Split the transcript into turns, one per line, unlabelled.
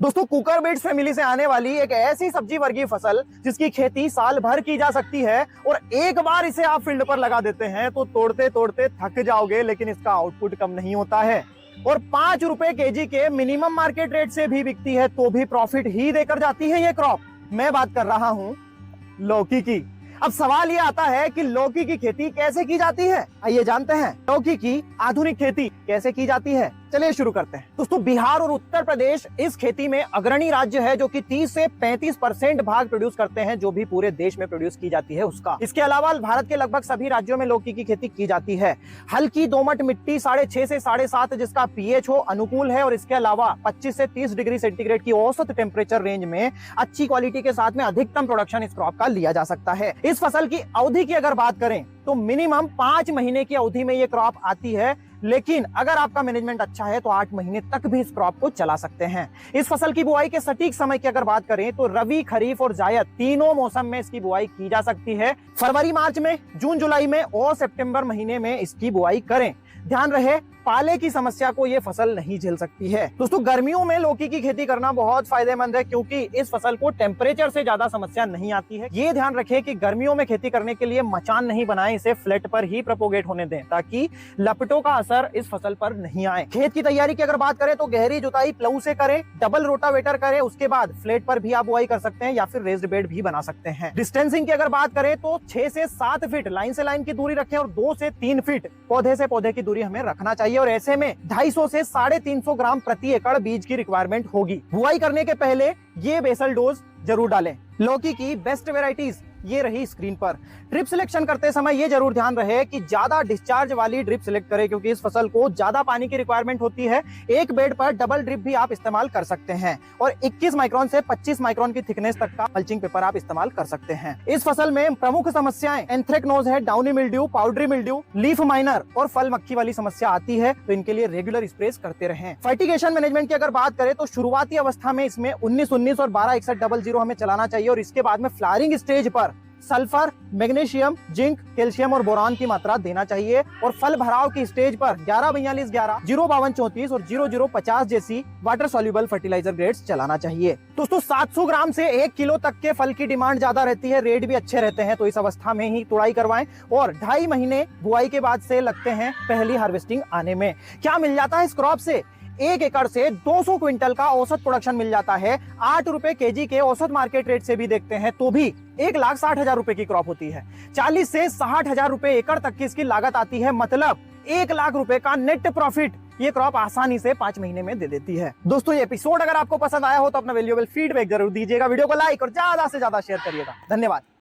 दोस्तों, cooker beats family से आने वाली एक ऐसी सब्जी वर्गीय फसल जिसकी खेती साल भर की जा सकती है और एक बार इसे आप फील्ड पर लगा देते हैं तो तोड़ते तोड़ते थक जाओगे, लेकिन इसका आउटपुट कम नहीं होता है और 5 रुपए केजी के मिनिमम मार्केट रेट से भी बिकती है तो भी प्रॉफिट ही देकर जाती है ये क्रॉप। मैं बात कर रहा हूं लौकी की। अब सवाल ये आता है कि लौकी की खेती कैसे की जाती है। आइए जानते हैं लौकी की आधुनिक खेती कैसे की जाती है। चलिए शुरू करते हैं। दोस्तों, बिहार और उत्तर प्रदेश इस खेती में अग्रणी राज्य है जो कि 30 से 35% भाग प्रोड्यूस करते हैं जो भी पूरे देश में प्रोड्यूस की जाती है उसका। इसके अलावा भारत के लगभग सभी राज्यों में लौकी की खेती की जाती है। हल्की दोमट मिट्टी 6.5 से 7.5 जिसका पीएच हो अनुकूल है और इसके अलावा 25 से 30 डिग्री सेंटीग्रेड की औसत टेम्परेचर रेंज में अच्छी क्वालिटी के साथ में अधिकतम प्रोडक्शन इस क्रॉप का लिया जा सकता है। इस फसल की अवधि की अगर बात करें तो मिनिमम 5 महीने की अवधि में ये क्रॉप आती है, लेकिन अगर आपका मैनेजमेंट अच्छा है तो 8 महीने तक भी इस क्रॉप को चला सकते हैं। इस फसल की बुआई के सटीक समय की अगर बात करें तो रबी, खरीफ और जायद तीनों मौसम में इसकी बुआई की जा सकती है। फरवरी मार्च में, जून जुलाई में और सितंबर महीने में इसकी बुआई करें। ध्यान रहे, पाले की समस्या को ये फसल नहीं झेल सकती है। दोस्तों, गर्मियों में लौकी की खेती करना बहुत फायदेमंद है क्योंकि इस फसल को टेम्परेचर से ज्यादा समस्या नहीं आती है। ये ध्यान रखें कि गर्मियों में खेती करने के लिए मचान नहीं बनाएं, इसे फ्लैट पर ही प्रोपोगेट होने दें ताकि लपटों का असर इस फसल पर नहीं आए। खेत की तैयारी की अगर बात करें तो गहरी जुताई प्लऊ से करें, डबल रोटावेटर करें, उसके बाद फ्लैट पर भी आप बुआई कर सकते हैं या फिर रेज्ड बेड भी बना सकते हैं। डिस्टेंसिंग की अगर बात करें तो 6 से 7 फीट लाइन से लाइन की दूरी रखें और 2 से 3 फीट पौधे से पौधे की दूरी हमें रखना चाहिए और ऐसे में 250 से 350 ग्राम प्रति एकड़ बीज की रिक्वायरमेंट होगी। बुआई करने के पहले ये बेसल डोज जरूर डालें। लौकी की बेस्ट वेराइटीज ये रही स्क्रीन पर। ड्रिप सिलेक्शन करते समय ये जरूर ध्यान रहे कि ज्यादा डिस्चार्ज वाली ड्रिप सिलेक्ट करें क्योंकि इस फसल को ज्यादा पानी की रिक्वायरमेंट होती है। एक बेड पर डबल ड्रिप भी आप इस्तेमाल कर सकते हैं और 21 माइक्रोन से 25 माइक्रोन की थिकनेस तक का मल्चिंग पेपर आप इस्तेमाल कर सकते हैं। इस फसल में प्रमुख समस्याएं एंथ्रेक्नोज है, downy mildew, powdery mildew, leaf miner और फल मक्खी वाली समस्या आती है, तो इनके लिए रेगुलर स्प्रे करते रहें। फर्टिगेशन मैनेजमेंट की अगर बात करें तो शुरुआती अवस्था में इसमें 19-19 और 12-61-00 हमें चलाना चाहिए और इसके बाद में फ्लावरिंग स्टेज पर सल्फर, मैग्नीशियम, जिंक, कैल्शियम और बोरान की मात्रा देना चाहिए और फल भराव की स्टेज पर 11-42-11, 0-52-34 और 00-50 जैसी वाटर सॉल्युबल फर्टिलाइजर ग्रेड्स चलाना चाहिए। दोस्तों, 700 ग्राम से 1 किलो तक के फल की डिमांड ज्यादा रहती है, रेट भी अच्छे रहते हैं, तो इस अवस्था में ही तुड़ाई करवाएं और 2.5 महीने बुआई के बाद से लगते हैं पहली हार्वेस्टिंग आने में। क्या मिल जाता है इस क्रॉप से? 1 एकड़ से 200 क्विंटल का औसत प्रोडक्शन मिल जाता है। 8 रुपए केजी के औसत मार्केट रेट से भी देखते हैं तो भी 1,60,000 रुपए की क्रॉप होती है। 40 से 60,000 रुपए एकड़ तक की इसकी लागत आती है, मतलब 1 लाख रुपए का नेट प्रॉफिट ये क्रॉप आसानी से 5 महीने में दे देती है। दोस्तों, ये एपिसोड अगर आपको पसंद आया हो तो अपना वैल्यूएबल फीडबैक जरूर दीजिएगा, वीडियो को लाइक और ज्यादा से ज्यादा शेयर करिएगा। धन्यवाद।